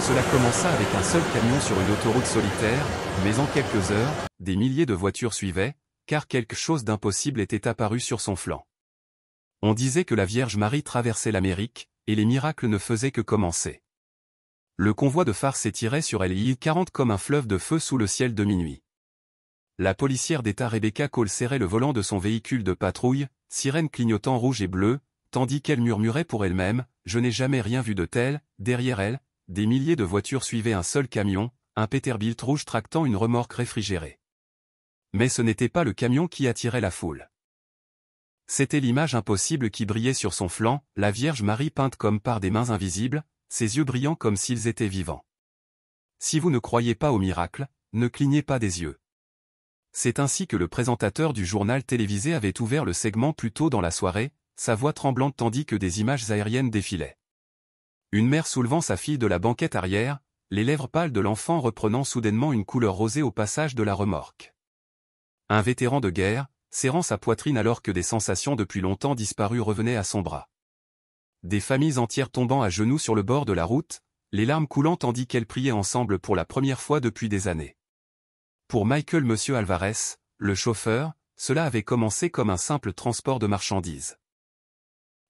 Cela commença avec un seul camion sur une autoroute solitaire, mais en quelques heures, des milliers de voitures suivaient, car quelque chose d'impossible était apparu sur son flanc. On disait que la Vierge Marie traversait l'Amérique, et les miracles ne faisaient que commencer. Le convoi de phares s'étirait sur l'île 40 comme un fleuve de feu sous le ciel de minuit. La policière d'État Rebecca Cole serrait le volant de son véhicule de patrouille, sirène clignotant rouge et bleu, tandis qu'elle murmurait pour elle-même « Je n'ai jamais rien vu de tel ». Derrière elle, des milliers de voitures suivaient un seul camion, un Peterbilt rouge tractant une remorque réfrigérée. Mais ce n'était pas le camion qui attirait la foule. C'était l'image impossible qui brillait sur son flanc, la Vierge Marie peinte comme par des mains invisibles, ses yeux brillants comme s'ils étaient vivants. Si vous ne croyez pas au miracle, ne clignez pas des yeux. C'est ainsi que le présentateur du journal télévisé avait ouvert le segment plus tôt dans la soirée, sa voix tremblante tandis que des images aériennes défilaient. Une mère soulevant sa fille de la banquette arrière, les lèvres pâles de l'enfant reprenant soudainement une couleur rosée au passage de la remorque. Un vétéran de guerre, serrant sa poitrine alors que des sensations depuis longtemps disparues revenaient à son bras. Des familles entières tombant à genoux sur le bord de la route, les larmes coulant tandis qu'elles priaient ensemble pour la première fois depuis des années. Pour Michael Monsieur Alvarez, le chauffeur, cela avait commencé comme un simple transport de marchandises.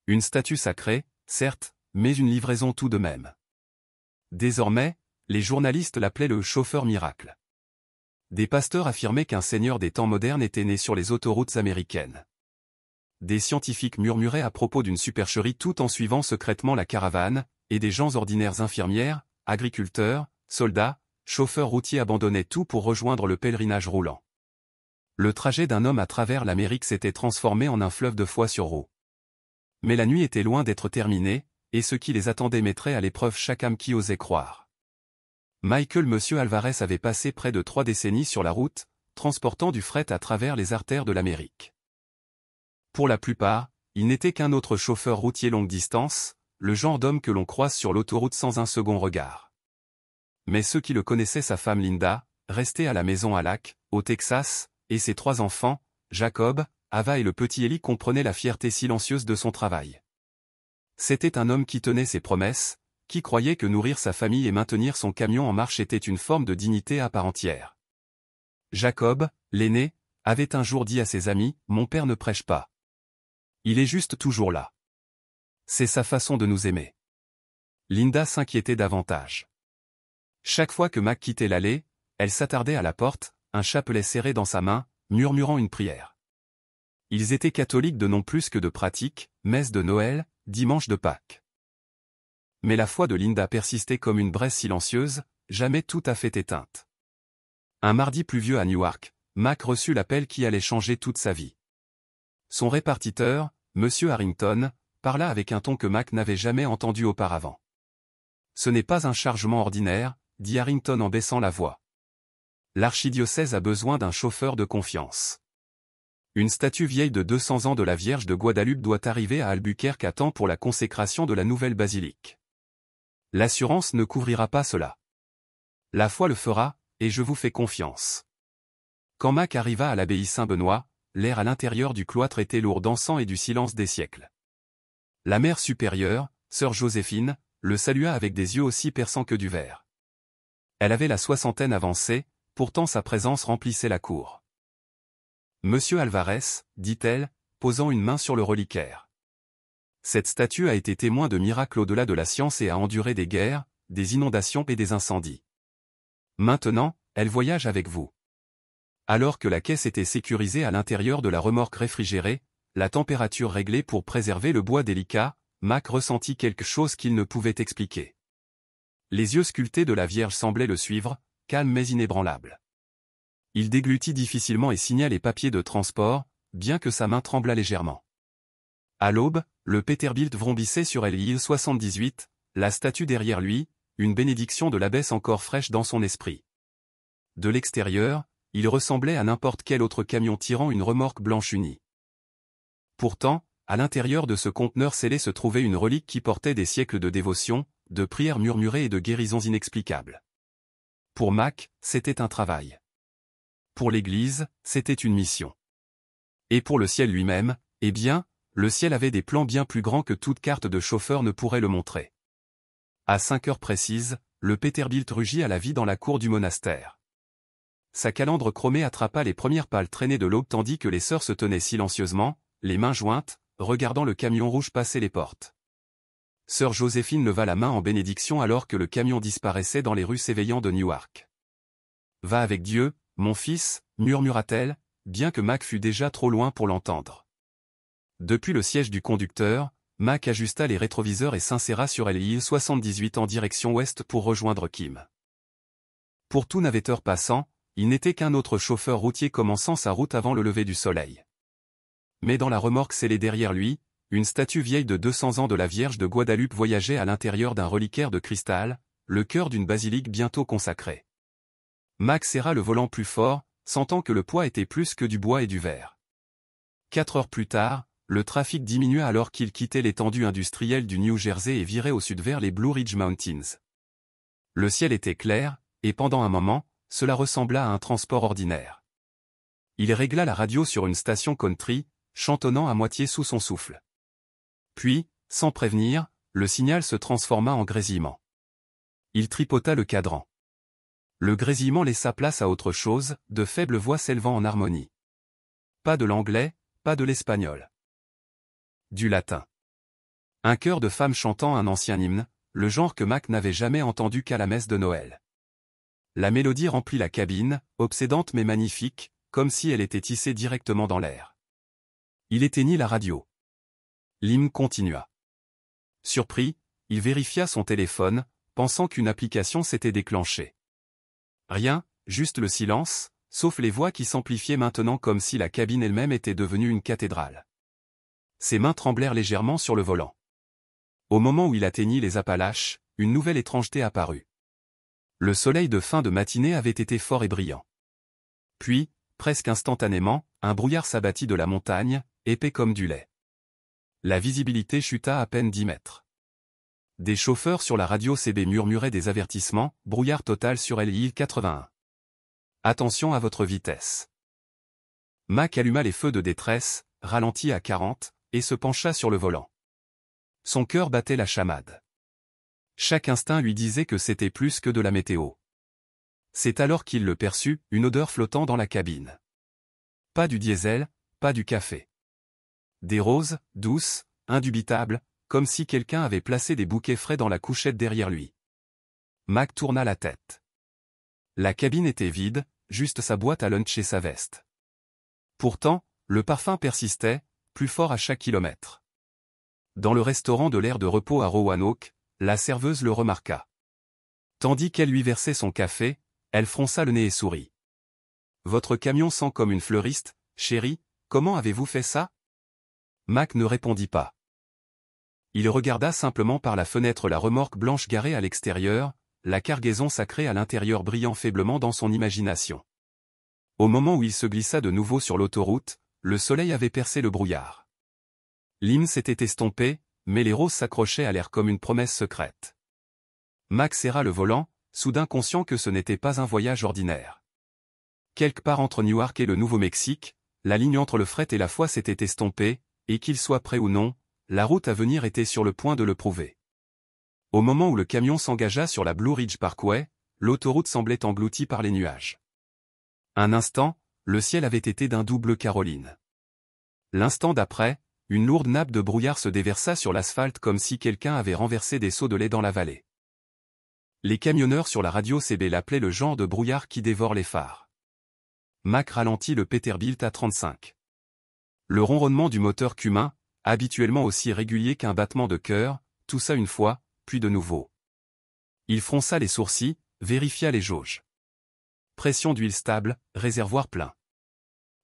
Une statue sacrée, certes, mais une livraison tout de même. Désormais, les journalistes l'appelaient le chauffeur miracle. Des pasteurs affirmaient qu'un seigneur des temps modernes était né sur les autoroutes américaines. Des scientifiques murmuraient à propos d'une supercherie tout en suivant secrètement la caravane, et des gens ordinaires infirmières, agriculteurs, soldats, chauffeurs routiers abandonnaient tout pour rejoindre le pèlerinage roulant. Le trajet d'un homme à travers l'Amérique s'était transformé en un fleuve de foi sur eau. Mais la nuit était loin d'être terminée, et ce qui les attendait mettrait à l'épreuve chaque âme qui osait croire. Michael Monsieur Alvarez avait passé près de 3 décennies sur la route, transportant du fret à travers les artères de l'Amérique. Pour la plupart, il n'était qu'un autre chauffeur routier longue distance, le genre d'homme que l'on croise sur l'autoroute sans un second regard. Mais ceux qui le connaissaient, sa femme Linda, restée à la maison à Lac, au Texas, et ses 3 enfants, Jacob, Ava et le petit Eli comprenaient la fierté silencieuse de son travail. C'était un homme qui tenait ses promesses, qui croyait que nourrir sa famille et maintenir son camion en marche était une forme de dignité à part entière. Jacob, l'aîné, avait un jour dit à ses amis « Mon père ne prêche pas. Il est juste toujours là. C'est sa façon de nous aimer. » Linda s'inquiétait davantage. Chaque fois que Mac quittait l'allée, elle s'attardait à la porte, un chapelet serré dans sa main, murmurant une prière. Ils étaient catholiques de non plus que de pratique, messe de Noël, dimanche de Pâques. Mais la foi de Linda persistait comme une braise silencieuse, jamais tout à fait éteinte. Un mardi pluvieux à Newark, Mac reçut l'appel qui allait changer toute sa vie. Son répartiteur, M. Harrington, parla avec un ton que Mac n'avait jamais entendu auparavant. « Ce n'est pas un chargement ordinaire, » dit Harrington en baissant la voix. « L'archidiocèse a besoin d'un chauffeur de confiance. Une statue vieille de 200 ans de la Vierge de Guadalupe doit arriver à Albuquerque à temps pour la consécration de la nouvelle basilique. L'assurance ne couvrira pas cela. La foi le fera, et je vous fais confiance. » Quand Mac arriva à l'abbaye Saint-Benoît, l'air à l'intérieur du cloître était lourd d'encens et du silence des siècles. La mère supérieure, sœur Joséphine, le salua avec des yeux aussi perçants que du verre. Elle avait la 60aine avancée, pourtant sa présence remplissait la cour. « Monsieur Alvarez, dit-elle, posant une main sur le reliquaire. Cette statue a été témoin de miracles au-delà de la science et a enduré des guerres, des inondations et des incendies. Maintenant, elle voyage avec vous. » Alors que la caisse était sécurisée à l'intérieur de la remorque réfrigérée, la température réglée pour préserver le bois délicat, Mac ressentit quelque chose qu'il ne pouvait expliquer. Les yeux sculptés de la Vierge semblaient le suivre, calmes mais inébranlables. Il déglutit difficilement et signa les papiers de transport, bien que sa main tremblât légèrement. À l'aube, le Peterbilt vrombissait sur l'île 78, la statue derrière lui, une bénédiction de l'abbesse encore fraîche dans son esprit. De l'extérieur, il ressemblait à n'importe quel autre camion tirant une remorque blanche unie. Pourtant, à l'intérieur de ce conteneur scellé se trouvait une relique qui portait des siècles de dévotion, de prières murmurées et de guérisons inexplicables. Pour Mac, c'était un travail. Pour l'Église, c'était une mission. Et pour le ciel lui-même, eh bien, le ciel avait des plans bien plus grands que toute carte de chauffeur ne pourrait le montrer. À 5 heures précises, le Peterbilt rugit à la vie dans la cour du monastère. Sa calandre chromée attrapa les premières pales traînées de l'aube tandis que les sœurs se tenaient silencieusement, les mains jointes, regardant le camion rouge passer les portes. Sœur Joséphine leva la main en bénédiction alors que le camion disparaissait dans les rues s'éveillant de Newark. « Va avec Dieu, mon fils, murmura-t-elle, bien que Mac fût déjà trop loin pour l'entendre. Depuis le siège du conducteur, Mac ajusta les rétroviseurs et s'inséra sur l'I-78 en direction ouest pour rejoindre Kim. Pour tout navetteur passant, il n'était qu'un autre chauffeur routier commençant sa route avant le lever du soleil. Mais dans la remorque scellée derrière lui, une statue vieille de 200 ans de la Vierge de Guadalupe voyageait à l'intérieur d'un reliquaire de cristal, le cœur d'une basilique bientôt consacrée. Mac serra le volant plus fort, sentant que le poids était plus que du bois et du verre. 4 heures plus tard, le trafic diminua alors qu'il quittait l'étendue industrielle du New Jersey et virait au sud vers les Blue Ridge Mountains. Le ciel était clair, et pendant un moment, cela ressembla à un transport ordinaire. Il régla la radio sur une station country, chantonnant à moitié sous son souffle. Puis, sans prévenir, le signal se transforma en grésillement. Il tripota le cadran. Le grésillement laissa place à autre chose, de faibles voix s'élevant en harmonie. Pas de l'anglais, pas de l'espagnol. Du latin. Un chœur de femmes chantant un ancien hymne, le genre que Mac n'avait jamais entendu qu'à la messe de Noël. La mélodie remplit la cabine, obsédante mais magnifique, comme si elle était tissée directement dans l'air. Il éteignit la radio. L'hymne continua. Surpris, il vérifia son téléphone, pensant qu'une application s'était déclenchée. Rien, juste le silence, sauf les voix qui s'amplifiaient maintenant comme si la cabine elle-même était devenue une cathédrale. Ses mains tremblèrent légèrement sur le volant. Au moment où il atteignit les Appalaches, une nouvelle étrangeté apparut. Le soleil de fin de matinée avait été fort et brillant. Puis, presque instantanément, un brouillard s'abattit de la montagne, épais comme du lait. La visibilité chuta à peine 10 mètres. Des chauffeurs sur la radio CB murmuraient des avertissements, brouillard total sur l'I-81. Attention à votre vitesse. Mac alluma les feux de détresse, ralentit à 40, et se pencha sur le volant. Son cœur battait la chamade. Chaque instinct lui disait que c'était plus que de la météo. C'est alors qu'il le perçut, une odeur flottant dans la cabine. Pas du diesel, pas du café. Des roses, douces, indubitables, comme si quelqu'un avait placé des bouquets frais dans la couchette derrière lui. Mac tourna la tête. La cabine était vide, juste sa boîte à lunch et sa veste. Pourtant, le parfum persistait, plus fort à chaque kilomètre. Dans le restaurant de l'aire de repos à Roanoke, la serveuse le remarqua. Tandis qu'elle lui versait son café, elle fronça le nez et sourit. « Votre camion sent comme une fleuriste, chérie, comment avez-vous fait ça ?» Mac ne répondit pas. Il regarda simplement par la fenêtre la remorque blanche garée à l'extérieur, la cargaison sacrée à l'intérieur brillant faiblement dans son imagination. Au moment où il se glissa de nouveau sur l'autoroute, le soleil avait percé le brouillard. L'hymne s'était estompé, mais les roses s'accrochaient à l'air comme une promesse secrète. Mac serra le volant, soudain conscient que ce n'était pas un voyage ordinaire. Quelque part entre Newark et le Nouveau-Mexique, la ligne entre le fret et la foi s'était estompée, et qu'il soit prêt ou non, la route à venir était sur le point de le prouver. Au moment où le camion s'engagea sur la Blue Ridge Parkway, l'autoroute semblait engloutie par les nuages. Un instant, le ciel avait été d'un doux bleu Caroline. L'instant d'après, une lourde nappe de brouillard se déversa sur l'asphalte comme si quelqu'un avait renversé des seaux de lait dans la vallée. Les camionneurs sur la radio CB l'appelaient le genre de brouillard qui dévore les phares. Mac ralentit le Peterbilt à 35. Le ronronnement du moteur cumin, habituellement aussi régulier qu'un battement de cœur, toussa une fois, puis de nouveau. Il fronça les sourcils, vérifia les jauges. Pression d'huile stable, réservoir plein.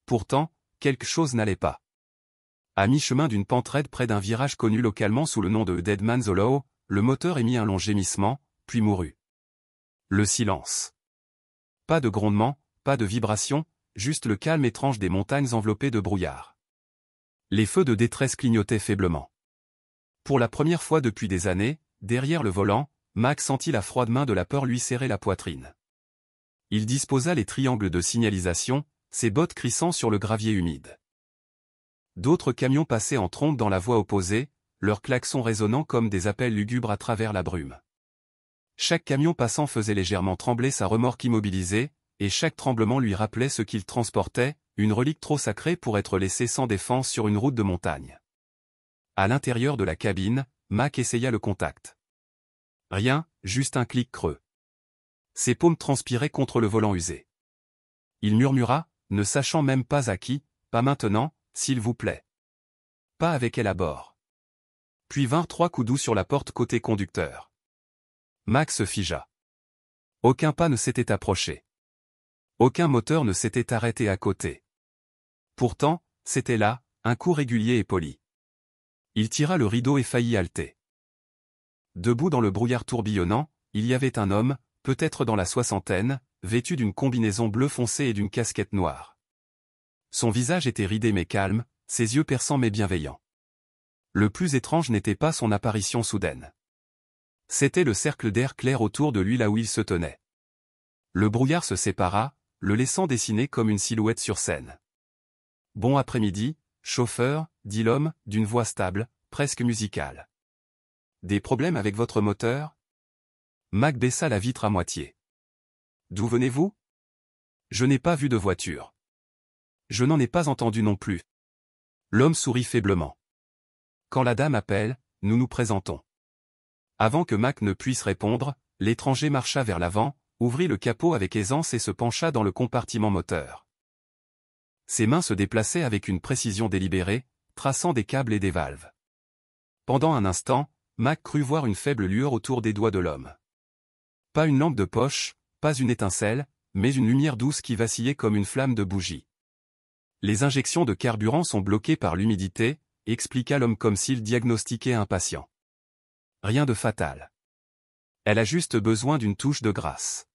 Pourtant, quelque chose n'allait pas. À mi-chemin d'une pente raide près d'un virage connu localement sous le nom de Dead Man's Hollow, le moteur émit un long gémissement, puis mourut. Le silence. Pas de grondement, pas de vibration, juste le calme étrange des montagnes enveloppées de brouillard. Les feux de détresse clignotaient faiblement. Pour la première fois depuis des années, derrière le volant, Mac sentit la froide main de la peur lui serrer la poitrine. Il disposa les triangles de signalisation, ses bottes crissant sur le gravier humide. D'autres camions passaient en trombe dans la voie opposée, leurs klaxons résonnant comme des appels lugubres à travers la brume. Chaque camion passant faisait légèrement trembler sa remorque immobilisée, et chaque tremblement lui rappelait ce qu'il transportait, une relique trop sacrée pour être laissée sans défense sur une route de montagne. À l'intérieur de la cabine, Mac essaya le contact. Rien, juste un clic creux. Ses paumes transpiraient contre le volant usé. Il murmura, ne sachant même pas à qui, pas maintenant, s'il vous plaît. Pas avec elle à bord. Puis vinrent 3 coups doux sur la porte côté conducteur. Mac se figea. Aucun pas ne s'était approché. Aucun moteur ne s'était arrêté à côté. Pourtant, c'était là, un coup régulier et poli. Il tira le rideau et faillit halter. Debout dans le brouillard tourbillonnant, il y avait un homme, peut-être dans la soixantaine, vêtu d'une combinaison bleu foncé et d'une casquette noire. Son visage était ridé mais calme, ses yeux perçants mais bienveillants. Le plus étrange n'était pas son apparition soudaine. C'était le cercle d'air clair autour de lui là où il se tenait. Le brouillard se sépara, le laissant dessiner comme une silhouette sur scène. « Bon après-midi, chauffeur », dit l'homme, d'une voix stable, presque musicale. « Des problèmes avec votre moteur ?» Mac baissa la vitre à moitié. « D'où venez-vous ?»« Je n'ai pas vu de voiture. »« Je n'en ai pas entendu non plus. » L'homme sourit faiblement. « Quand la dame appelle, nous nous présentons. » Avant que Mac ne puisse répondre, l'étranger marcha vers l'avant, ouvrit le capot avec aisance et se pencha dans le compartiment moteur. Ses mains se déplaçaient avec une précision délibérée, traçant des câbles et des valves. Pendant un instant, Mac crut voir une faible lueur autour des doigts de l'homme. Pas une lampe de poche, pas une étincelle, mais une lumière douce qui vacillait comme une flamme de bougie. Les injections de carburant sont bloquées par l'humidité, expliqua l'homme comme s'il diagnostiquait un patient. Rien de fatal. Elle a juste besoin d'une touche de grâce.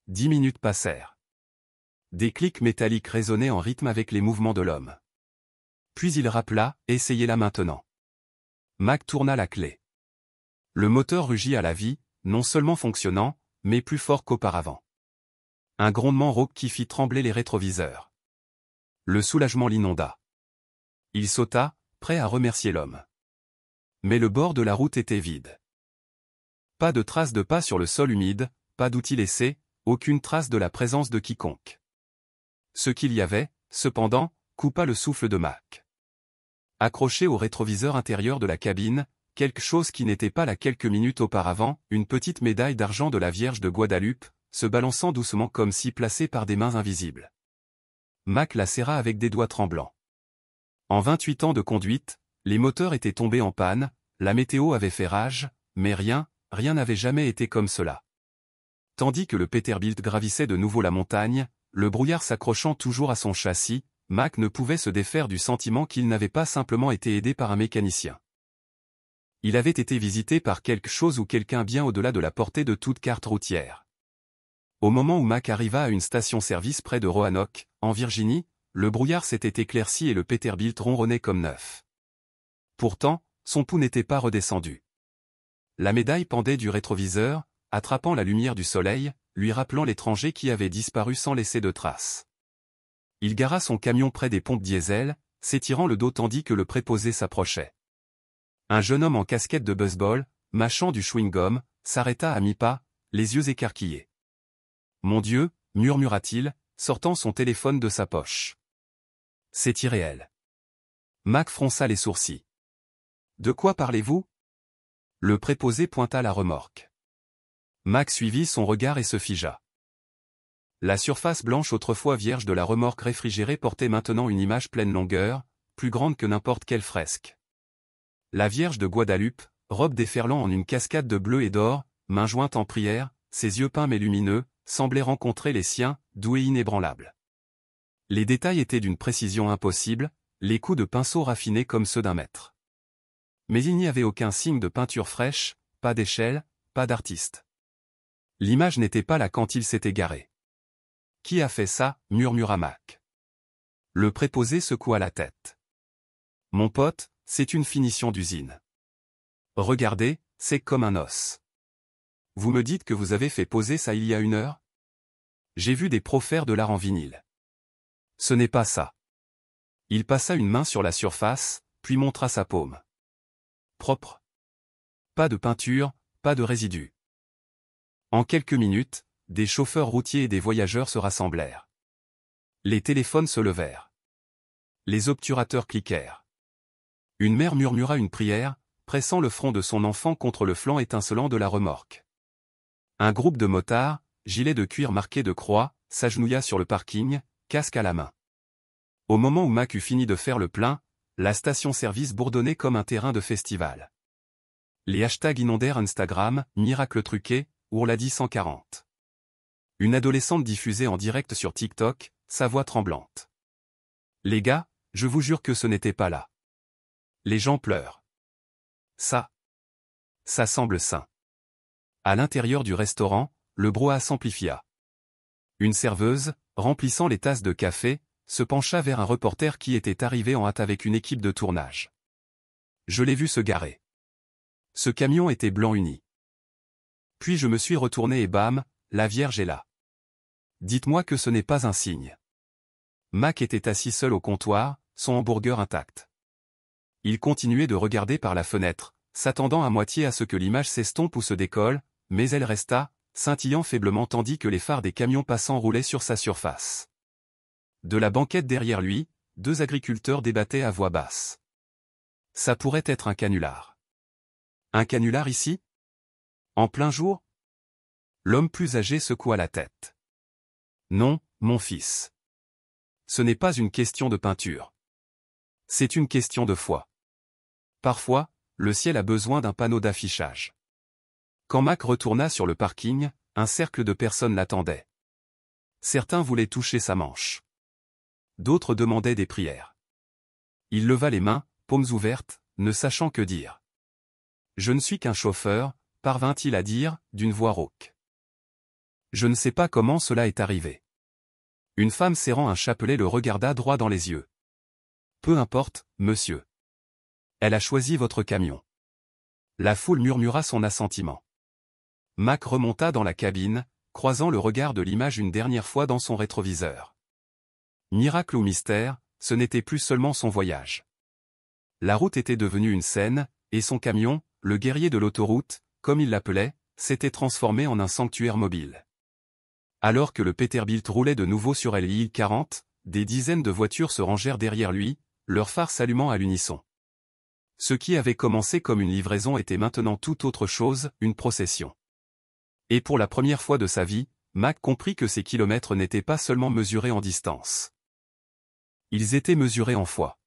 10 minutes passèrent. Des clics métalliques résonnaient en rythme avec les mouvements de l'homme. Puis il rappela, essayez-la maintenant. Mac tourna la clé. Le moteur rugit à la vie, non seulement fonctionnant, mais plus fort qu'auparavant. Un grondement rauque qui fit trembler les rétroviseurs. Le soulagement l'inonda. Il sauta, prêt à remercier l'homme. Mais le bord de la route était vide. Pas de traces de pas sur le sol humide, pas d'outils laissés, aucune trace de la présence de quiconque. Ce qu'il y avait, cependant, coupa le souffle de Mac. Accroché au rétroviseur intérieur de la cabine, quelque chose qui n'était pas là quelques minutes auparavant, une petite médaille d'argent de la Vierge de Guadalupe, se balançant doucement comme si placée par des mains invisibles. Mac la serra avec des doigts tremblants. En 28 ans de conduite, les moteurs étaient tombés en panne, la météo avait fait rage, mais rien n'avait jamais été comme cela. Tandis que le Peterbilt gravissait de nouveau la montagne, le brouillard s'accrochant toujours à son châssis, Mac ne pouvait se défaire du sentiment qu'il n'avait pas simplement été aidé par un mécanicien. Il avait été visité par quelque chose ou quelqu'un bien au-delà de la portée de toute carte routière. Au moment où Mac arriva à une station-service près de Roanoke, en Virginie, le brouillard s'était éclairci et le Peterbilt ronronnait comme neuf. Pourtant, son pouls n'était pas redescendu. La médaille pendait du rétroviseur, attrapant la lumière du soleil, lui rappelant l'étranger qui avait disparu sans laisser de traces. Il gara son camion près des pompes diesel, s'étirant le dos tandis que le préposé s'approchait. Un jeune homme en casquette de baseball, mâchant du chewing-gum, s'arrêta à mi-pas, les yeux écarquillés. « Mon Dieu » murmura-t-il, sortant son téléphone de sa poche. « C'est irréel. » Mac fronça les sourcils. « De quoi parlez-vous » Le préposé pointa la remorque. Mac suivit son regard et se figea. La surface blanche autrefois vierge de la remorque réfrigérée portait maintenant une image pleine longueur, plus grande que n'importe quelle fresque. La Vierge de Guadalupe, robe déferlant en une cascade de bleu et d'or, mains jointes en prière, ses yeux peints mais lumineux, semblait rencontrer les siens, doux et inébranlables. Les détails étaient d'une précision impossible, les coups de pinceau raffinés comme ceux d'un maître. Mais il n'y avait aucun signe de peinture fraîche, pas d'échelle, pas d'artiste. L'image n'était pas là quand il s'était garé. « Qui a fait ça » murmura Mac. Le préposé secoua la tête. « Mon pote, c'est une finition d'usine. Regardez, c'est comme un os. Vous me dites que vous avez fait poser ça il y a 1 heure ? J'ai vu des pros faire de l'art en vinyle. Ce n'est pas ça. » Il passa une main sur la surface, puis montra sa paume. Propre. Pas de peinture, pas de résidus. En quelques minutes, des chauffeurs routiers et des voyageurs se rassemblèrent. Les téléphones se levèrent. Les obturateurs cliquèrent. Une mère murmura une prière, pressant le front de son enfant contre le flanc étincelant de la remorque. Un groupe de motards, gilets de cuir marqués de croix, s'agenouilla sur le parking, casque à la main. Au moment où Mac eut fini de faire le plein, la station-service bourdonnait comme un terrain de festival. Les hashtags inondèrent Instagram, miracle truqué, Ourladi 140. Une adolescente diffusait en direct sur TikTok, sa voix tremblante. Les gars, je vous jure que ce n'était pas là. Les gens pleurent. Ça semble sain. À l'intérieur du restaurant, le brouhaha s'amplifia. Une serveuse, remplissant les tasses de café, se pencha vers un reporter qui était arrivé en hâte avec une équipe de tournage. Je l'ai vu se garer. Ce camion était blanc uni. Puis je me suis retourné et bam, la Vierge est là. Dites-moi que ce n'est pas un signe. Mac était assis seul au comptoir, son hamburger intact. Il continuait de regarder par la fenêtre, s'attendant à moitié à ce que l'image s'estompe ou se décolle, mais elle resta, scintillant faiblement tandis que les phares des camions passants roulaient sur sa surface. De la banquette derrière lui, deux agriculteurs débattaient à voix basse. Ça pourrait être un canular. Un canular ici? En plein jour? L'homme plus âgé secoua la tête. Non, mon fils. Ce n'est pas une question de peinture. C'est une question de foi. Parfois, le ciel a besoin d'un panneau d'affichage. Quand Mac retourna sur le parking, un cercle de personnes l'attendait. Certains voulaient toucher sa manche. D'autres demandaient des prières. Il leva les mains, paumes ouvertes, ne sachant que dire. Je ne suis qu'un chauffeur, parvint-il à dire, d'une voix rauque. Je ne sais pas comment cela est arrivé. Une femme serrant un chapelet le regarda droit dans les yeux. Peu importe, monsieur. Elle a choisi votre camion. La foule murmura son assentiment. Mac remonta dans la cabine, croisant le regard de l'image une dernière fois dans son rétroviseur. Miracle ou mystère, ce n'était plus seulement son voyage. La route était devenue une scène, et son camion, le guerrier de l'autoroute, comme il l'appelait, s'était transformé en un sanctuaire mobile. Alors que le Peterbilt roulait de nouveau sur l'île 40, des dizaines de voitures se rangèrent derrière lui, leurs phares s'allumant à l'unisson. Ce qui avait commencé comme une livraison était maintenant tout autre chose, une procession. Et pour la première fois de sa vie, Mac comprit que ces kilomètres n'étaient pas seulement mesurés en distance. Ils étaient mesurés en foi.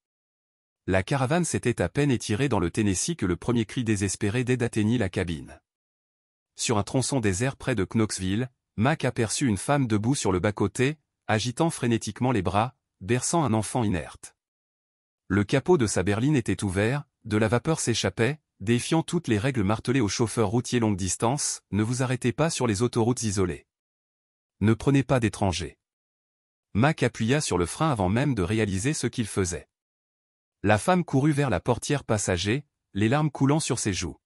La caravane s'était à peine étirée dans le Tennessee que le premier cri désespéré d'aide atteignit la cabine. Sur un tronçon désert près de Knoxville, Mac aperçut une femme debout sur le bas-côté, agitant frénétiquement les bras, berçant un enfant inerte. Le capot de sa berline était ouvert, de la vapeur s'échappait, défiant toutes les règles martelées aux chauffeurs routiers longue distance, ne vous arrêtez pas sur les autoroutes isolées. Ne prenez pas d'étrangers. Mac appuya sur le frein avant même de réaliser ce qu'il faisait. La femme courut vers la portière passager, les larmes coulant sur ses joues.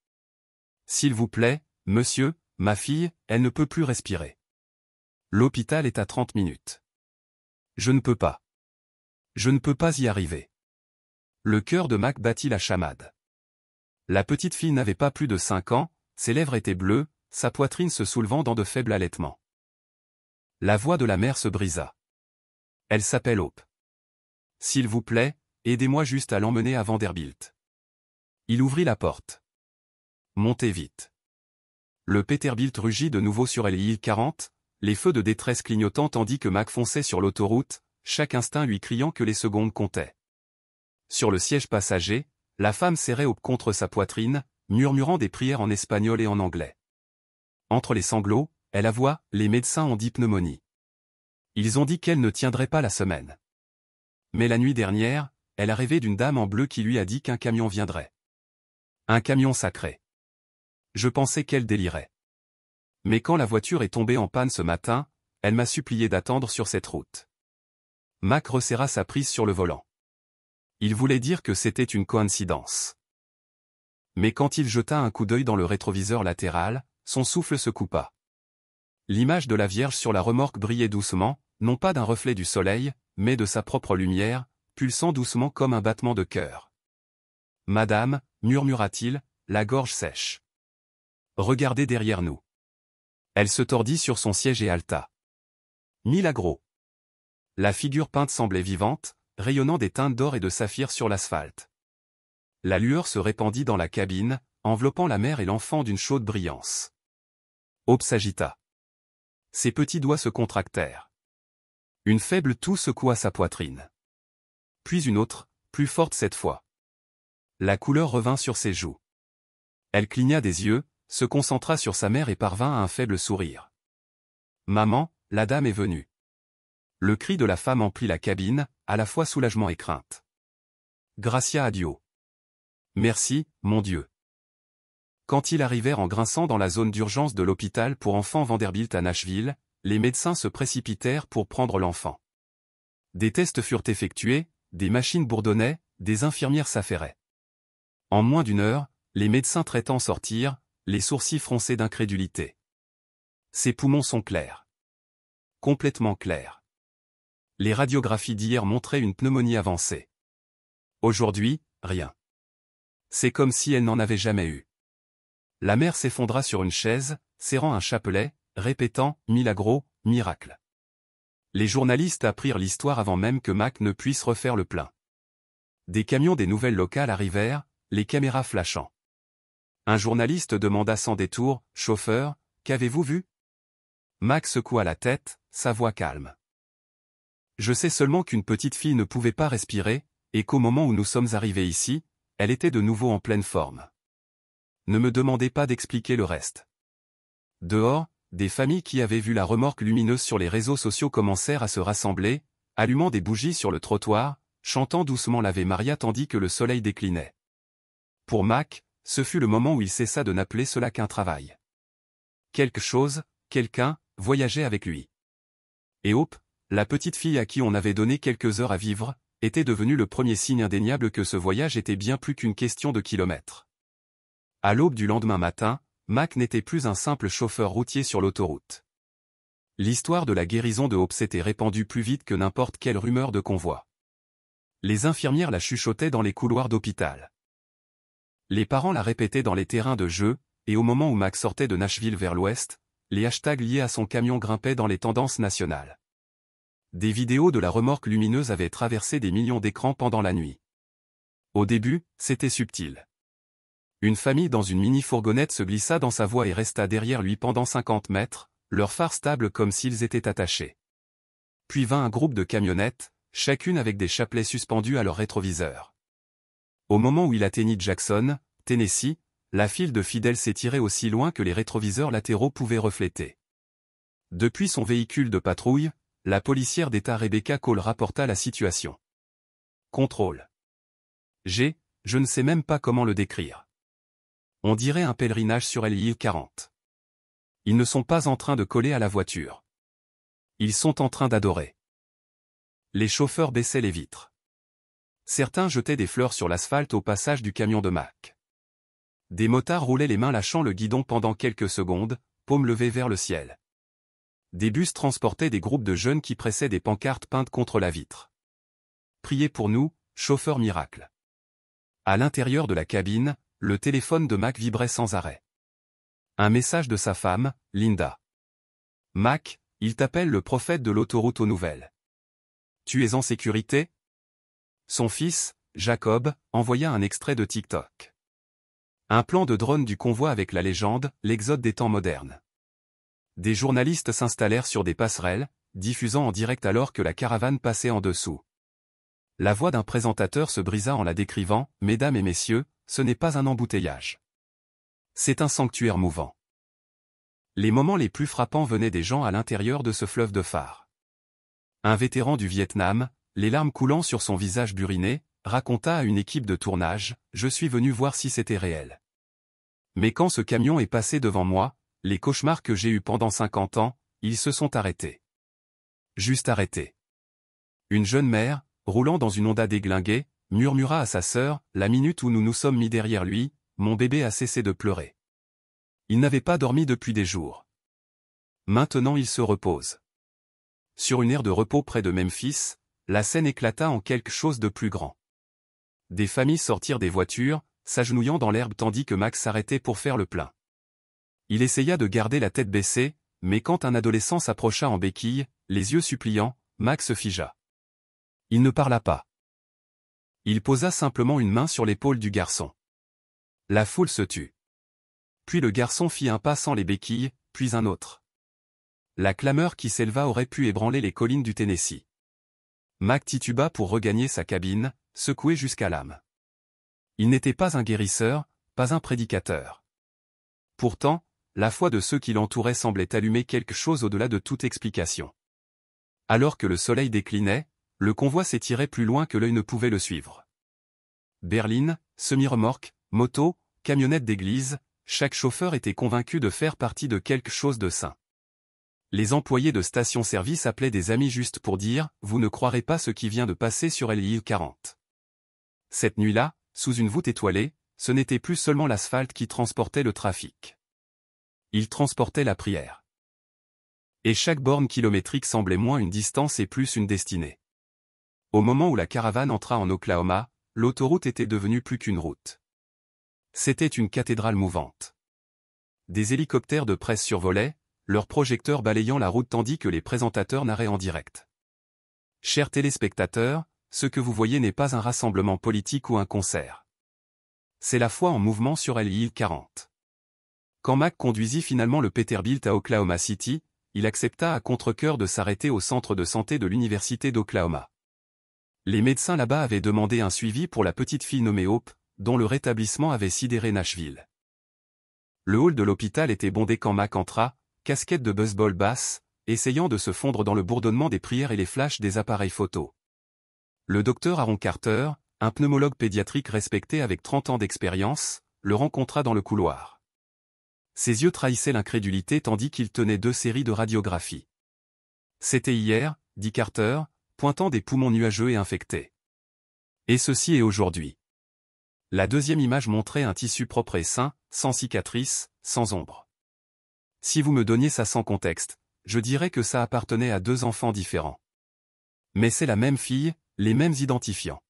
S'il vous plaît, monsieur, ma fille, elle ne peut plus respirer. L'hôpital est à 30 minutes. Je ne peux pas. Je ne peux pas y arriver. Le cœur de Mac battit la chamade. La petite fille n'avait pas plus de 5 ans, ses lèvres étaient bleues, sa poitrine se soulevant dans de faibles halètements. La voix de la mère se brisa. Elle s'appelle Hope. S'il vous plaît, aidez-moi juste à l'emmener à Vanderbilt. Il ouvrit la porte. Montez vite. Le Peterbilt rugit de nouveau sur l'île 40, les feux de détresse clignotant tandis que Mac fonçait sur l'autoroute, chaque instinct lui criant que les secondes comptaient. Sur le siège passager, la femme serrait Hope contre sa poitrine, murmurant des prières en espagnol et en anglais. Entre les sanglots, elle avoua, les médecins ont dit pneumonie. Ils ont dit qu'elle ne tiendrait pas la semaine. Mais la nuit dernière, elle a rêvé d'une dame en bleu qui lui a dit qu'un camion viendrait. Un camion sacré. Je pensais qu'elle délirait. Mais quand la voiture est tombée en panne ce matin, elle m'a supplié d'attendre sur cette route. Mac resserra sa prise sur le volant. Il voulait dire que c'était une coïncidence. Mais quand il jeta un coup d'œil dans le rétroviseur latéral, son souffle se coupa. L'image de la Vierge sur la remorque brillait doucement, non pas d'un reflet du soleil, mais de sa propre lumière, pulsant doucement comme un battement de cœur. « Madame, murmura-t-il, la gorge sèche. Regardez derrière nous. » Elle se tordit sur son siège et haleta. Milagro. La figure peinte semblait vivante, rayonnant des teintes d'or et de saphir sur l'asphalte. La lueur se répandit dans la cabine, enveloppant la mère et l'enfant d'une chaude brillance. Aube s'agita. Ses petits doigts se contractèrent. Une faible toux secoua sa poitrine. Puis une autre, plus forte cette fois. La couleur revint sur ses joues. Elle cligna des yeux, se concentra sur sa mère et parvint à un faible sourire. « Maman, la dame est venue. » Le cri de la femme emplit la cabine, à la fois soulagement et crainte. « Gracia a Dio. »« Merci, mon Dieu. » Quand ils arrivèrent en grinçant dans la zone d'urgence de l'hôpital pour enfants Vanderbilt à Nashville, les médecins se précipitèrent pour prendre l'enfant. Des tests furent effectués, des machines bourdonnaient, des infirmières s'affairaient. En moins d'une heure, les médecins traitants sortirent, les sourcils froncés d'incrédulité. Ses poumons sont clairs. Complètement clairs. Les radiographies d'hier montraient une pneumonie avancée. Aujourd'hui, rien. C'est comme si elle n'en avait jamais eu. La mère s'effondra sur une chaise, serrant un chapelet, répétant « Milagro, miracle ». Les journalistes apprirent l'histoire avant même que Mac ne puisse refaire le plein. Des camions des nouvelles locales arrivèrent, les caméras flashant. Un journaliste demanda sans détour « Chauffeur, qu'avez-vous vu ?» Mac secoua la tête, sa voix calme. « Je sais seulement qu'une petite fille ne pouvait pas respirer, et qu'au moment où nous sommes arrivés ici, elle était de nouveau en pleine forme. Ne me demandez pas d'expliquer le reste. » Dehors, des familles qui avaient vu la remorque lumineuse sur les réseaux sociaux commencèrent à se rassembler, allumant des bougies sur le trottoir, chantant doucement l'Ave Maria tandis que le soleil déclinait. Pour Mac, ce fut le moment où il cessa de n'appeler cela qu'un travail. Quelque chose, quelqu'un, voyageait avec lui. Et Hope, la petite fille à qui on avait donné quelques heures à vivre, était devenue le premier signe indéniable que ce voyage était bien plus qu'une question de kilomètres. À l'aube du lendemain matin, Mac n'était plus un simple chauffeur routier sur l'autoroute. L'histoire de la guérison de Hope s'était répandue plus vite que n'importe quelle rumeur de convoi. Les infirmières la chuchotaient dans les couloirs d'hôpital. Les parents la répétaient dans les terrains de jeu, et au moment où Mac sortait de Nashville vers l'ouest, les hashtags liés à son camion grimpaient dans les tendances nationales. Des vidéos de la remorque lumineuse avaient traversé des millions d'écrans pendant la nuit. Au début, c'était subtil. Une famille dans une mini-fourgonnette se glissa dans sa voie et resta derrière lui pendant 50 mètres, leurs phares stables comme s'ils étaient attachés. Puis vint un groupe de camionnettes, chacune avec des chapelets suspendus à leur rétroviseur. Au moment où il atteignit Jackson, Tennessee, la file de fidèles s'étirait aussi loin que les rétroviseurs latéraux pouvaient refléter. Depuis son véhicule de patrouille, la policière d'État Rebecca Cole rapporta la situation. Contrôle. Je ne sais même pas comment le décrire. On dirait un pèlerinage sur l'île 40. Ils ne sont pas en train de coller à la voiture. Ils sont en train d'adorer. Les chauffeurs baissaient les vitres. Certains jetaient des fleurs sur l'asphalte au passage du camion de Mac. Des motards roulaient les mains lâchant le guidon pendant quelques secondes, paumes levées vers le ciel. Des bus transportaient des groupes de jeunes qui pressaient des pancartes peintes contre la vitre. Priez pour nous, chauffeur miracle. À l'intérieur de la cabine, le téléphone de Mac vibrait sans arrêt. Un message de sa femme, Linda. Mac, il t'appelle le prophète de l'autoroute aux nouvelles. Tu es en sécurité? Son fils, Jacob, envoya un extrait de TikTok. Un plan de drone du convoi avec la légende, l'exode des temps modernes. Des journalistes s'installèrent sur des passerelles, diffusant en direct alors que la caravane passait en dessous. La voix d'un présentateur se brisa en la décrivant, « Mesdames et messieurs, ce n'est pas un embouteillage. C'est un sanctuaire mouvant. » Les moments les plus frappants venaient des gens à l'intérieur de ce fleuve de phares. Un vétéran du Vietnam, les larmes coulant sur son visage buriné, raconta à une équipe de tournage, « Je suis venu voir si c'était réel. Mais quand ce camion est passé devant moi, les cauchemars que j'ai eus pendant 50 ans, ils se sont arrêtés. Juste arrêtés. » Une jeune mère, roulant dans une Honda déglinguée, murmura à sa sœur, « La minute où nous nous sommes mis derrière lui, mon bébé a cessé de pleurer. Il n'avait pas dormi depuis des jours. Maintenant il se repose. » Sur une aire de repos près de Memphis, la scène éclata en quelque chose de plus grand. Des familles sortirent des voitures, s'agenouillant dans l'herbe tandis que Max s'arrêtait pour faire le plein. Il essaya de garder la tête baissée, mais quand un adolescent s'approcha en béquille, les yeux suppliants, Mac se figea. Il ne parla pas. Il posa simplement une main sur l'épaule du garçon. La foule se tut. Puis le garçon fit un pas sans les béquilles, puis un autre. La clameur qui s'éleva aurait pu ébranler les collines du Tennessee. Mac tituba pour regagner sa cabine, secoué jusqu'à l'âme. Il n'était pas un guérisseur, pas un prédicateur. Pourtant, la foi de ceux qui l'entouraient semblait allumer quelque chose au-delà de toute explication. Alors que le soleil déclinait, le convoi s'étirait plus loin que l'œil ne pouvait le suivre. Berline, semi-remorque, moto, camionnette d'église, chaque chauffeur était convaincu de faire partie de quelque chose de saint. Les employés de station-service appelaient des amis juste pour dire « Vous ne croirez pas ce qui vient de passer sur LI 40 ». Cette nuit-là, sous une voûte étoilée, ce n'était plus seulement l'asphalte qui transportait le trafic. Il transportait la prière. Et chaque borne kilométrique semblait moins une distance et plus une destinée. Au moment où la caravane entra en Oklahoma, l'autoroute était devenue plus qu'une route. C'était une cathédrale mouvante. Des hélicoptères de presse survolaient, leurs projecteurs balayant la route tandis que les présentateurs narraient en direct. Chers téléspectateurs, ce que vous voyez n'est pas un rassemblement politique ou un concert. C'est la foi en mouvement sur LI 40. Quand Mac conduisit finalement le Peterbilt à Oklahoma City, il accepta à contre-cœur de s'arrêter au centre de santé de l'université d'Oklahoma. Les médecins là-bas avaient demandé un suivi pour la petite fille nommée Hope, dont le rétablissement avait sidéré Nashville. Le hall de l'hôpital était bondé quand Mac entra, casquette de baseball basse, essayant de se fondre dans le bourdonnement des prières et les flashs des appareils photo. Le docteur Aaron Carter, un pneumologue pédiatrique respecté avec 30 ans d'expérience, le rencontra dans le couloir. Ses yeux trahissaient l'incrédulité tandis qu'il tenait 2 séries de radiographies. « C'était hier », dit Carter, pointant des poumons nuageux et infectés. « Et ceci est aujourd'hui. » La deuxième image montrait un tissu propre et sain, sans cicatrice, sans ombre. Si vous me donniez ça sans contexte, je dirais que ça appartenait à 2 enfants différents. Mais c'est la même fille, les mêmes identifiants.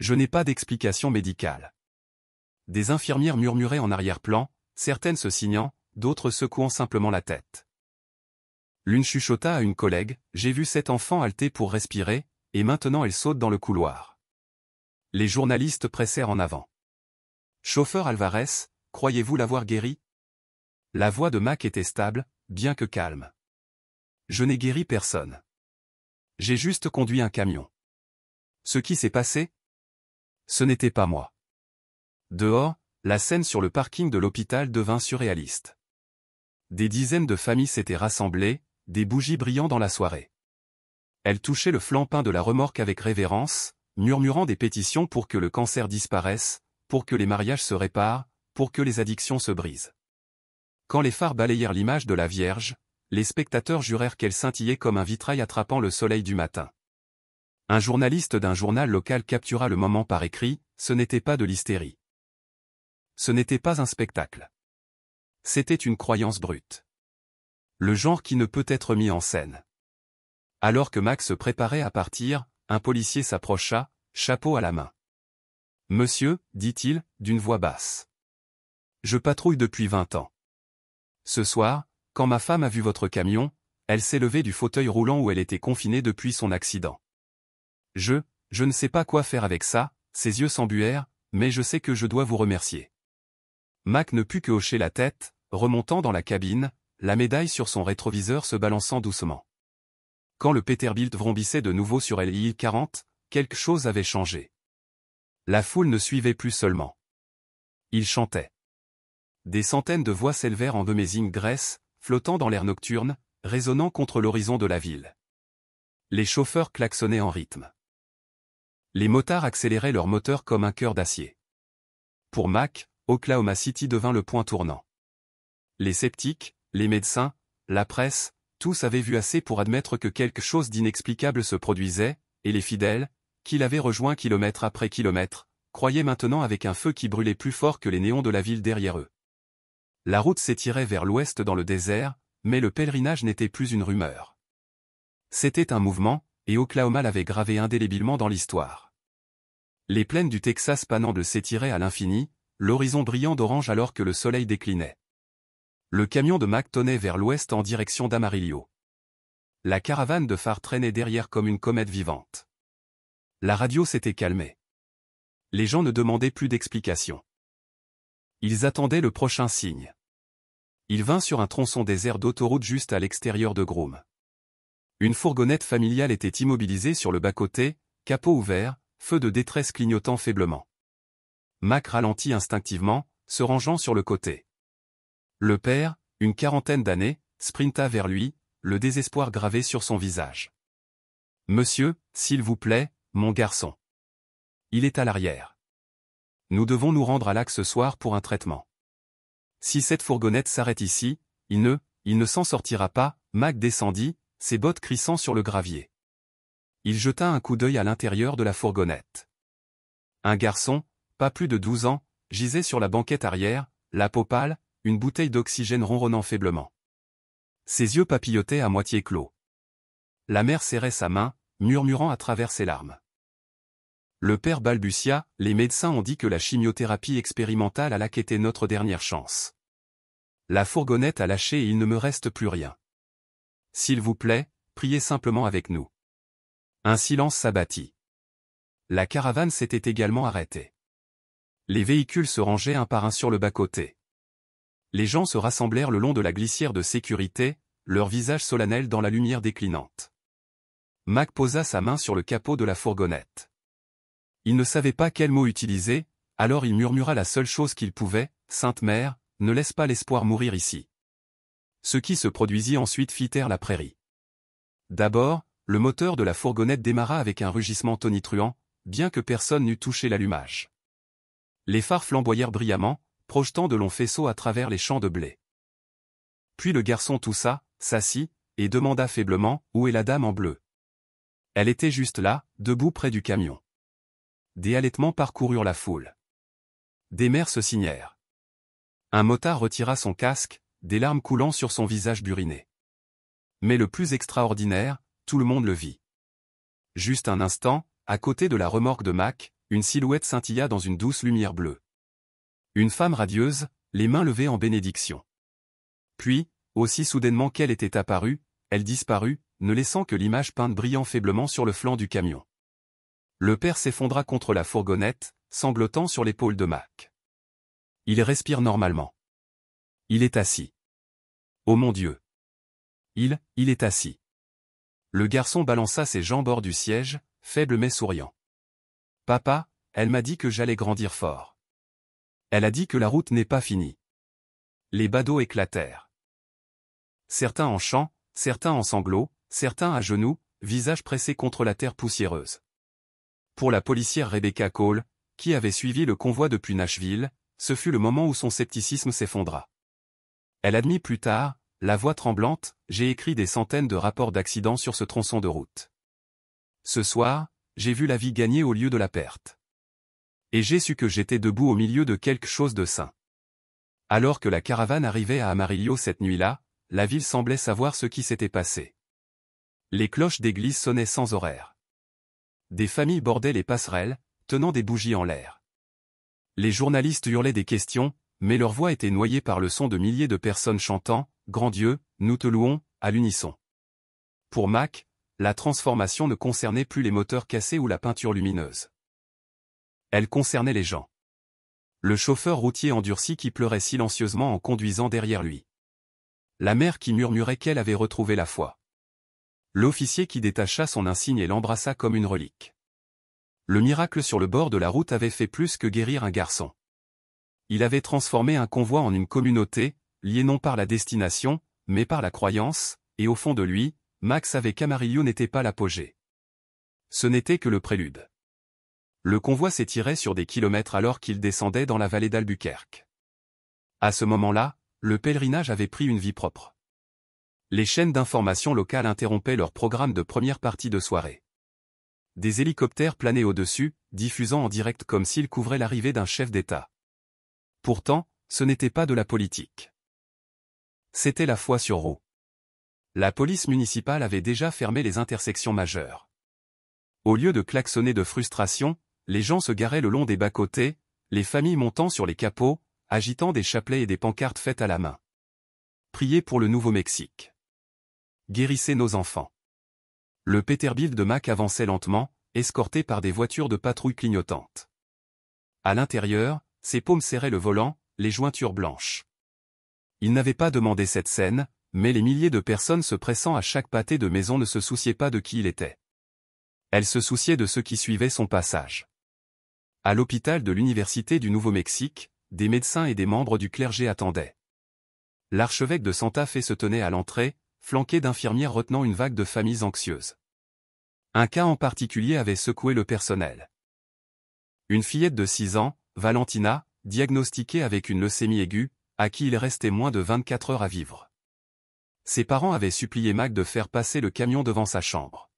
Je n'ai pas d'explication médicale. Des infirmières murmuraient en arrière-plan, certaines se signant, d'autres secouant simplement la tête. L'une chuchota à une collègue, « J'ai vu cet enfant halter pour respirer, et maintenant elle saute dans le couloir. » Les journalistes pressèrent en avant. « Chauffeur Alvarez, croyez-vous l'avoir guéri ?» La voix de Mac était stable, bien que calme. « Je n'ai guéri personne. J'ai juste conduit un camion. Ce qui s'est passé ? Ce n'était pas moi. » Dehors, la scène sur le parking de l'hôpital devint surréaliste. Des dizaines de familles s'étaient rassemblées, des bougies brillant dans la soirée. Elles touchaient le flanc-peint de la remorque avec révérence, murmurant des pétitions pour que le cancer disparaisse, pour que les mariages se réparent, pour que les addictions se brisent. Quand les phares balayèrent l'image de la Vierge, les spectateurs jurèrent qu'elle scintillait comme un vitrail attrapant le soleil du matin. Un journaliste d'un journal local captura le moment par écrit, ce n'était pas de l'hystérie. Ce n'était pas un spectacle. C'était une croyance brute. Le genre qui ne peut être mis en scène. Alors que Max se préparait à partir, un policier s'approcha, chapeau à la main. « Monsieur, dit-il, d'une voix basse. Je patrouille depuis 20 ans. Ce soir, quand ma femme a vu votre camion, elle s'est levée du fauteuil roulant où elle était confinée depuis son accident. Je ne sais pas quoi faire avec ça, » ses yeux s'embuèrent, « mais je sais que je dois vous remercier. » Mac ne put que hocher la tête, remontant dans la cabine, la médaille sur son rétroviseur se balançant doucement. Quand le Peterbilt vrombissait de nouveau sur LI 40, quelque chose avait changé. La foule ne suivait plus seulement. Il chantait. Des centaines de voix s'élevèrent en Amazing Grace, flottant dans l'air nocturne, résonnant contre l'horizon de la ville. Les chauffeurs klaxonnaient en rythme. Les motards accéléraient leurs moteurs comme un cœur d'acier. Pour Mac, Oklahoma City devint le point tournant. Les sceptiques, les médecins, la presse, tous avaient vu assez pour admettre que quelque chose d'inexplicable se produisait, et les fidèles, qui l'avaient rejoint kilomètre après kilomètre, croyaient maintenant avec un feu qui brûlait plus fort que les néons de la ville derrière eux. La route s'étirait vers l'ouest dans le désert, mais le pèlerinage n'était plus une rumeur. C'était un mouvement, et Oklahoma l'avait gravé indélébilement dans l'histoire. Les plaines du Texas panandes s'étiraient à l'infini, l'horizon brillant d'orange alors que le soleil déclinait. Le camion de Mac tonnait vers l'ouest en direction d'Amarillo. La caravane de phares traînait derrière comme une comète vivante. La radio s'était calmée. Les gens ne demandaient plus d'explications. Ils attendaient le prochain signe. Il vint sur un tronçon désert d'autoroute juste à l'extérieur de Groom. Une fourgonnette familiale était immobilisée sur le bas-côté, capot ouvert, feu de détresse clignotant faiblement. Mac ralentit instinctivement, se rangeant sur le côté. Le père, une quarantaine d'années, sprinta vers lui, le désespoir gravé sur son visage. « Monsieur, s'il vous plaît, mon garçon. Il est à l'arrière. Nous devons nous rendre à Lac ce soir pour un traitement. Si cette fourgonnette s'arrête ici, il ne s'en sortira pas. » Mac descendit, ses bottes crissant sur le gravier. Il jeta un coup d'œil à l'intérieur de la fourgonnette. Un garçon, pas plus de 12 ans, gisait sur la banquette arrière, la peau pâle, une bouteille d'oxygène ronronnant faiblement. Ses yeux papillotaient à moitié clos. La mère serrait sa main, murmurant à travers ses larmes. Le père balbutia, « Les médecins ont dit que la chimiothérapie expérimentale à Lac était notre dernière chance. La fourgonnette a lâché et il ne me reste plus rien. S'il vous plaît, priez simplement avec nous. » Un silence s'abattit. La caravane s'était également arrêtée. Les véhicules se rangeaient un par un sur le bas-côté. Les gens se rassemblèrent le long de la glissière de sécurité, leurs visages solennels dans la lumière déclinante. Mac posa sa main sur le capot de la fourgonnette. Il ne savait pas quel mot utiliser, alors il murmura la seule chose qu'il pouvait, « Sainte Mère, ne laisse pas l'espoir mourir ici. » Ce qui se produisit ensuite fit taire la prairie. D'abord, le moteur de la fourgonnette démarra avec un rugissement tonitruant, bien que personne n'eût touché l'allumage. Les phares flamboyèrent brillamment, projetant de longs faisceaux à travers les champs de blé. Puis le garçon toussa, s'assit, et demanda faiblement, « Où est la dame en bleu ?» Elle était juste là, debout près du camion. Des halètements parcoururent la foule. Des mères se signèrent. Un motard retira son casque, des larmes coulant sur son visage buriné. Mais le plus extraordinaire, tout le monde le vit. Juste un instant, à côté de la remorque de Mac, une silhouette scintilla dans une douce lumière bleue. Une femme radieuse, les mains levées en bénédiction. Puis, aussi soudainement qu'elle était apparue, elle disparut, ne laissant que l'image peinte brillant faiblement sur le flanc du camion. Le père s'effondra contre la fourgonnette, sanglotant sur l'épaule de Mac. Il respire normalement. Il est assis. Oh mon Dieu! Il est assis. Le garçon balança ses jambes hors du siège, faible mais souriant. Papa, elle m'a dit que j'allais grandir fort. Elle a dit que la route n'est pas finie. Les badauds éclatèrent. Certains en chants, certains en sanglots, certains à genoux, visage pressé contre la terre poussiéreuse. Pour la policière Rebecca Cole, qui avait suivi le convoi depuis Nashville, ce fut le moment où son scepticisme s'effondra. Elle admit plus tard, la voix tremblante, « J'ai écrit des centaines de rapports d'accidents sur ce tronçon de route. Ce soir, j'ai vu la vie gagner au lieu de la perte. Et j'ai su que j'étais debout au milieu de quelque chose de sain. » Alors que la caravane arrivait à Amarillo cette nuit-là, la ville semblait savoir ce qui s'était passé. Les cloches d'église sonnaient sans horaire. Des familles bordaient les passerelles, tenant des bougies en l'air. Les journalistes hurlaient des questions, mais leur voix était noyée par le son de milliers de personnes chantant « Grand Dieu, nous te louons » à l'unisson. Pour Mac, la transformation ne concernait plus les moteurs cassés ou la peinture lumineuse. Elle concernait les gens. Le chauffeur routier endurci qui pleurait silencieusement en conduisant derrière lui. La mère qui murmurait qu'elle avait retrouvé la foi. L'officier qui détacha son insigne et l'embrassa comme une relique. Le miracle sur le bord de la route avait fait plus que guérir un garçon. Il avait transformé un convoi en une communauté, liée non par la destination, mais par la croyance, et au fond de lui, Mac savait qu'Amarillo n'était pas l'apogée. Ce n'était que le prélude. Le convoi s'étirait sur des kilomètres alors qu'il descendait dans la vallée d'Albuquerque. À ce moment-là, le pèlerinage avait pris une vie propre. Les chaînes d'information locales interrompaient leur programme de première partie de soirée. Des hélicoptères planaient au-dessus, diffusant en direct comme s'ils couvraient l'arrivée d'un chef d'État. Pourtant, ce n'était pas de la politique. C'était la foi sur Roe. La police municipale avait déjà fermé les intersections majeures. Au lieu de klaxonner de frustration, les gens se garaient le long des bas-côtés, les familles montant sur les capots, agitant des chapelets et des pancartes faites à la main. Priez pour le Nouveau-Mexique. Guérissez nos enfants. Le Peterbilt de Mac avançait lentement, escorté par des voitures de patrouille clignotantes. À l'intérieur, ses paumes serraient le volant, les jointures blanches. Il n'avait pas demandé cette scène, mais les milliers de personnes se pressant à chaque pâté de maison ne se souciaient pas de qui il était. Elles se souciaient de ceux qui suivaient son passage. À l'hôpital de l'Université du Nouveau-Mexique, des médecins et des membres du clergé attendaient. L'archevêque de Santa Fe se tenait à l'entrée, flanqué d'infirmières retenant une vague de familles anxieuses. Un cas en particulier avait secoué le personnel. Une fillette de 6 ans, Valentina, diagnostiquée avec une leucémie aiguë, à qui il restait moins de 24 heures à vivre. Ses parents avaient supplié Mac de faire passer le camion devant sa chambre.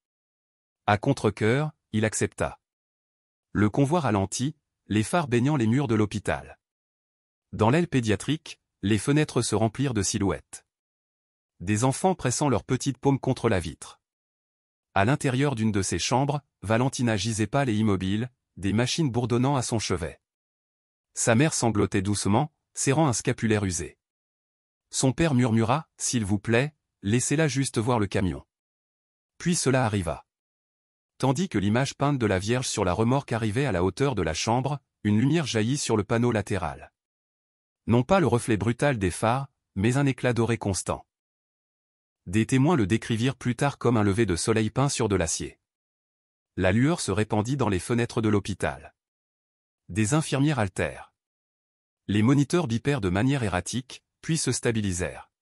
À contre-cœur, il accepta. Le convoi ralentit, les phares baignant les murs de l'hôpital. Dans l'aile pédiatrique, les fenêtres se remplirent de silhouettes. Des enfants pressant leurs petites paumes contre la vitre. À l'intérieur d'une de ses chambres, Valentina gisait pâle et immobile, des machines bourdonnant à son chevet. Sa mère sanglotait doucement, serrant un scapulaire usé. Son père murmura, « S'il vous plaît, laissez-la juste voir le camion. » Puis cela arriva. Tandis que l'image peinte de la Vierge sur la remorque arrivait à la hauteur de la chambre, une lumière jaillit sur le panneau latéral. Non pas le reflet brutal des phares, mais un éclat doré constant. Des témoins le décrivirent plus tard comme un lever de soleil peint sur de l'acier. La lueur se répandit dans les fenêtres de l'hôpital. Des infirmières haltèrent. Les moniteurs bipèrent de manière erratique, puis se stabilisèrent.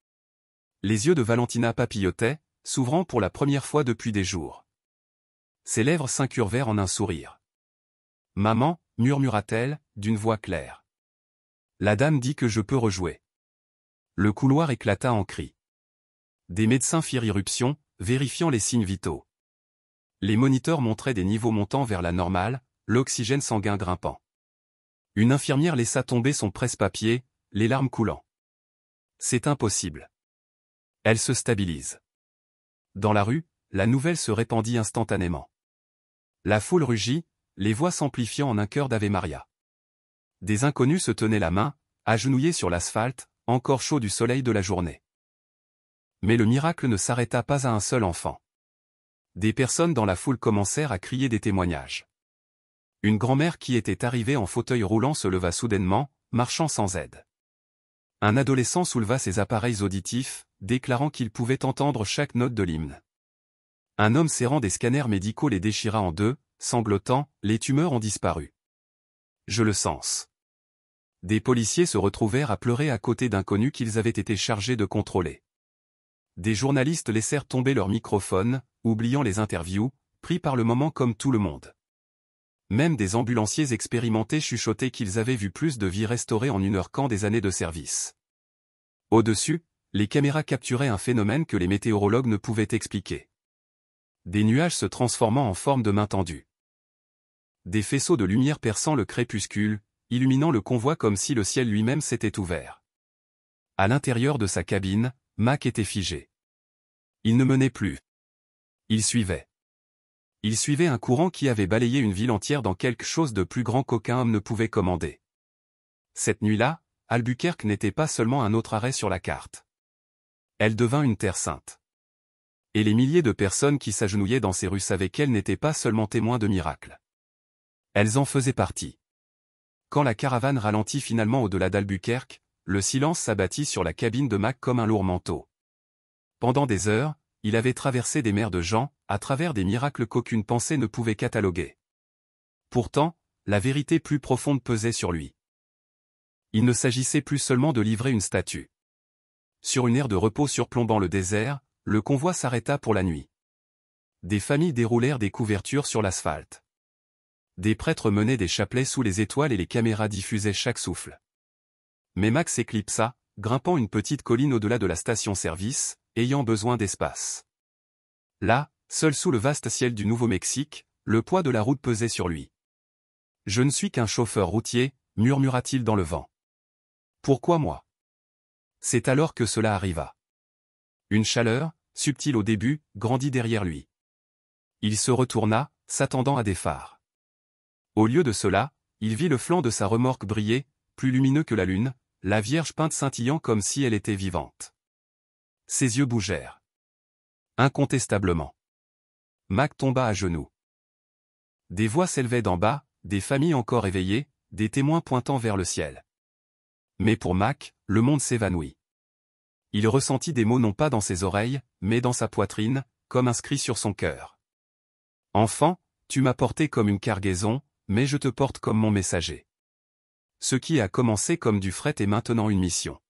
Les yeux de Valentina papillotaient, s'ouvrant pour la première fois depuis des jours. Ses lèvres s'incurvèrent en un sourire. « Maman » murmura-t-elle, d'une voix claire. La dame dit que je peux rejouer. Le couloir éclata en cris. Des médecins firent irruption, vérifiant les signes vitaux. Les moniteurs montraient des niveaux montant vers la normale, l'oxygène sanguin grimpant. Une infirmière laissa tomber son presse-papier, les larmes coulant. C'est impossible. Elle se stabilise. Dans la rue, la nouvelle se répandit instantanément. La foule rugit, les voix s'amplifiant en un chœur d'Ave Maria. Des inconnus se tenaient la main, agenouillés sur l'asphalte, encore chaud du soleil de la journée. Mais le miracle ne s'arrêta pas à un seul enfant. Des personnes dans la foule commencèrent à crier des témoignages. Une grand-mère qui était arrivée en fauteuil roulant se leva soudainement, marchant sans aide. Un adolescent souleva ses appareils auditifs, déclarant qu'il pouvait entendre chaque note de l'hymne. Un homme serrant des scanners médicaux les déchira en deux, sanglotant, les tumeurs ont disparu. Je le sens. Des policiers se retrouvèrent à pleurer à côté d'inconnus qu'ils avaient été chargés de contrôler. Des journalistes laissèrent tomber leurs microphones, oubliant les interviews, pris par le moment comme tout le monde. Même des ambulanciers expérimentés chuchotaient qu'ils avaient vu plus de vies restaurées en 1 heure qu'en des années de service. Au-dessus, les caméras capturaient un phénomène que les météorologues ne pouvaient expliquer. Des nuages se transformant en forme de mains tendues. Des faisceaux de lumière perçant le crépuscule, illuminant le convoi comme si le ciel lui-même s'était ouvert. À l'intérieur de sa cabine, Mac était figé. Il ne menait plus. Il suivait. Il suivait un courant qui avait balayé une ville entière dans quelque chose de plus grand qu'aucun homme ne pouvait commander. Cette nuit-là, Albuquerque n'était pas seulement un autre arrêt sur la carte. Elle devint une terre sainte. Et les milliers de personnes qui s'agenouillaient dans ces rues savaient qu'elles n'étaient pas seulement témoins de miracles. Elles en faisaient partie. Quand la caravane ralentit finalement au-delà d'Albuquerque, le silence s'abattit sur la cabine de Mac comme un lourd manteau. Pendant des heures, il avait traversé des mers de gens, à travers des miracles qu'aucune pensée ne pouvait cataloguer. Pourtant, la vérité plus profonde pesait sur lui. Il ne s'agissait plus seulement de livrer une statue. Sur une aire de repos surplombant le désert, le convoi s'arrêta pour la nuit. Des familles déroulèrent des couvertures sur l'asphalte. Des prêtres menaient des chapelets sous les étoiles et les caméras diffusaient chaque souffle. Mais Max s'éclipsa, grimpant une petite colline au-delà de la station-service, ayant besoin d'espace. Là, seul sous le vaste ciel du Nouveau-Mexique, le poids de la route pesait sur lui. « Je ne suis qu'un chauffeur routier », murmura-t-il dans le vent. « Pourquoi moi ?» C'est alors que cela arriva. Une chaleur, subtile au début, grandit derrière lui. Il se retourna, s'attendant à des phares. Au lieu de cela, il vit le flanc de sa remorque briller, plus lumineux que la lune, la Vierge peinte scintillant comme si elle était vivante. Ses yeux bougèrent. Incontestablement. Mac tomba à genoux. Des voix s'élevaient d'en bas, des familles encore éveillées, des témoins pointant vers le ciel. Mais pour Mac, le monde s'évanouit. Il ressentit des mots non pas dans ses oreilles, mais dans sa poitrine, comme inscrits sur son cœur. « Enfant, tu m'as porté comme une cargaison, mais je te porte comme mon messager. Ce qui a commencé comme du fret est maintenant une mission.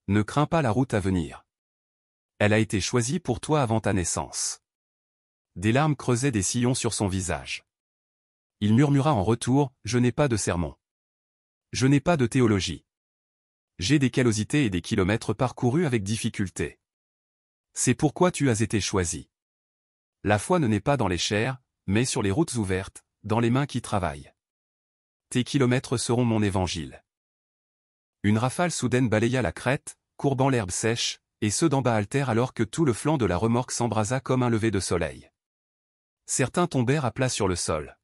Ne crains pas la route à venir. Elle a été choisie pour toi avant ta naissance. » Des larmes creusaient des sillons sur son visage. Il murmura en retour, « Je n'ai pas de sermon. Je n'ai pas de théologie. J'ai des callosités et des kilomètres parcourus avec difficulté. C'est pourquoi tu as été choisi. La foi ne naît pas dans les chairs, mais sur les routes ouvertes, dans les mains qui travaillent. Tes kilomètres seront mon évangile. » Une rafale soudaine balaya la crête, courbant l'herbe sèche, et ceux d'en bas haltèrent alors que tout le flanc de la remorque s'embrasa comme un lever de soleil. Certains tombèrent à plat sur le sol.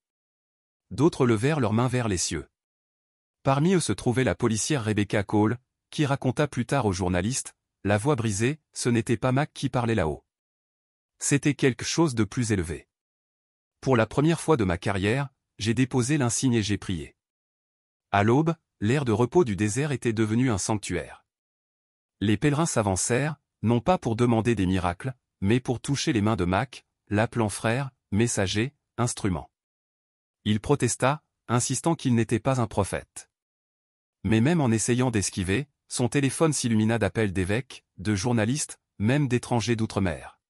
D'autres levèrent leurs mains vers les cieux. Parmi eux se trouvait la policière Rebecca Cole, qui raconta plus tard aux journalistes, la voix brisée, ce n'était pas Mac qui parlait là-haut. C'était quelque chose de plus élevé. Pour la première fois de ma carrière, j'ai déposé l'insigne et j'ai prié. À l'aube, l'air de repos du désert était devenu un sanctuaire. Les pèlerins s'avancèrent, non pas pour demander des miracles, mais pour toucher les mains de Mac, l'appelant frère, messager, instrument. Il protesta, insistant qu'il n'était pas un prophète. Mais même en essayant d'esquiver, son téléphone s'illumina d'appels d'évêques, de journalistes, même d'étrangers d'outre-mer.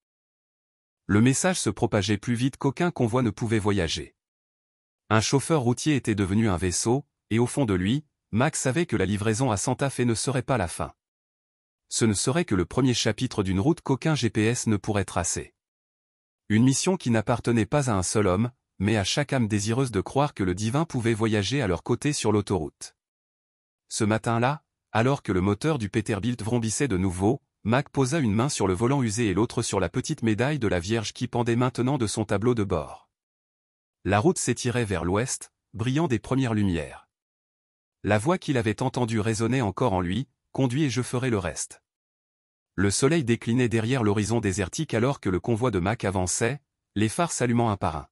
Le message se propageait plus vite qu'aucun convoi ne pouvait voyager. Un chauffeur routier était devenu un vaisseau, et au fond de lui, Mac savait que la livraison à Santa Fe ne serait pas la fin. Ce ne serait que le premier chapitre d'une route qu'aucun GPS ne pourrait tracer. Une mission qui n'appartenait pas à un seul homme, mais à chaque âme désireuse de croire que le divin pouvait voyager à leur côté sur l'autoroute. Ce matin-là, alors que le moteur du Peterbilt vrombissait de nouveau, Mac posa une main sur le volant usé et l'autre sur la petite médaille de la Vierge qui pendait maintenant de son tableau de bord. La route s'étirait vers l'ouest, brillant des premières lumières. La voix qu'il avait entendue résonnait encore en lui, « Conduis et je ferai le reste. » Le soleil déclinait derrière l'horizon désertique alors que le convoi de Mac avançait, les phares s'allumant un par un.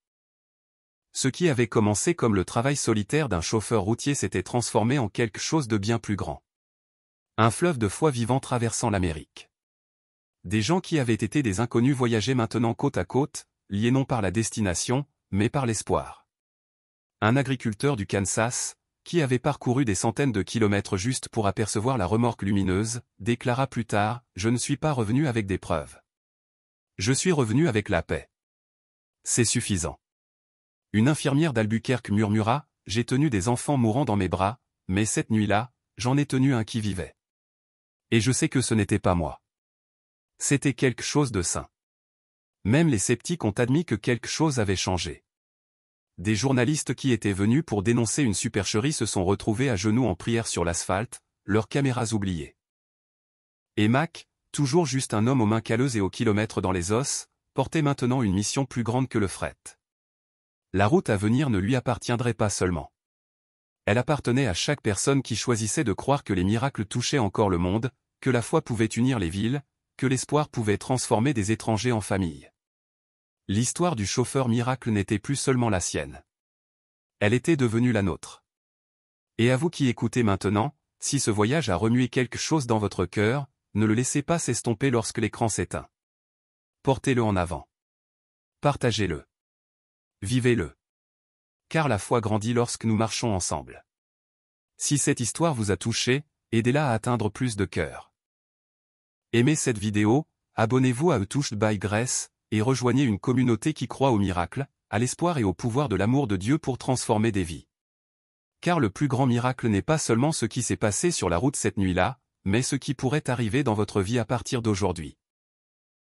Ce qui avait commencé comme le travail solitaire d'un chauffeur routier s'était transformé en quelque chose de bien plus grand. Un fleuve de foi vivant traversant l'Amérique. Des gens qui avaient été des inconnus voyageaient maintenant côte à côte, liés non par la destination, mais par l'espoir. Un agriculteur du Kansas, qui avait parcouru des centaines de kilomètres juste pour apercevoir la remorque lumineuse, déclara plus tard, « Je ne suis pas revenu avec des preuves. Je suis revenu avec la paix. C'est suffisant. » Une infirmière d'Albuquerque murmura, « J'ai tenu des enfants mourant dans mes bras, mais cette nuit-là, j'en ai tenu un qui vivait. Et je sais que ce n'était pas moi. C'était quelque chose de sain. » Même les sceptiques ont admis que quelque chose avait changé. Des journalistes qui étaient venus pour dénoncer une supercherie se sont retrouvés à genoux en prière sur l'asphalte, leurs caméras oubliées. Et Mac, toujours juste un homme aux mains calleuses et aux kilomètres dans les os, portait maintenant une mission plus grande que le fret. La route à venir ne lui appartiendrait pas seulement. Elle appartenait à chaque personne qui choisissait de croire que les miracles touchaient encore le monde, que la foi pouvait unir les villes, que l'espoir pouvait transformer des étrangers en famille. L'histoire du chauffeur miracle n'était plus seulement la sienne. Elle était devenue la nôtre. Et à vous qui écoutez maintenant, si ce voyage a remué quelque chose dans votre cœur, ne le laissez pas s'estomper lorsque l'écran s'éteint. Portez-le en avant. Partagez-le. Vivez-le. Car la foi grandit lorsque nous marchons ensemble. Si cette histoire vous a touché, aidez-la à atteindre plus de cœurs. Aimez cette vidéo, abonnez-vous à A Touched by Grace, et rejoignez une communauté qui croit au miracle, à l'espoir et au pouvoir de l'amour de Dieu pour transformer des vies. Car le plus grand miracle n'est pas seulement ce qui s'est passé sur la route cette nuit-là, mais ce qui pourrait arriver dans votre vie à partir d'aujourd'hui.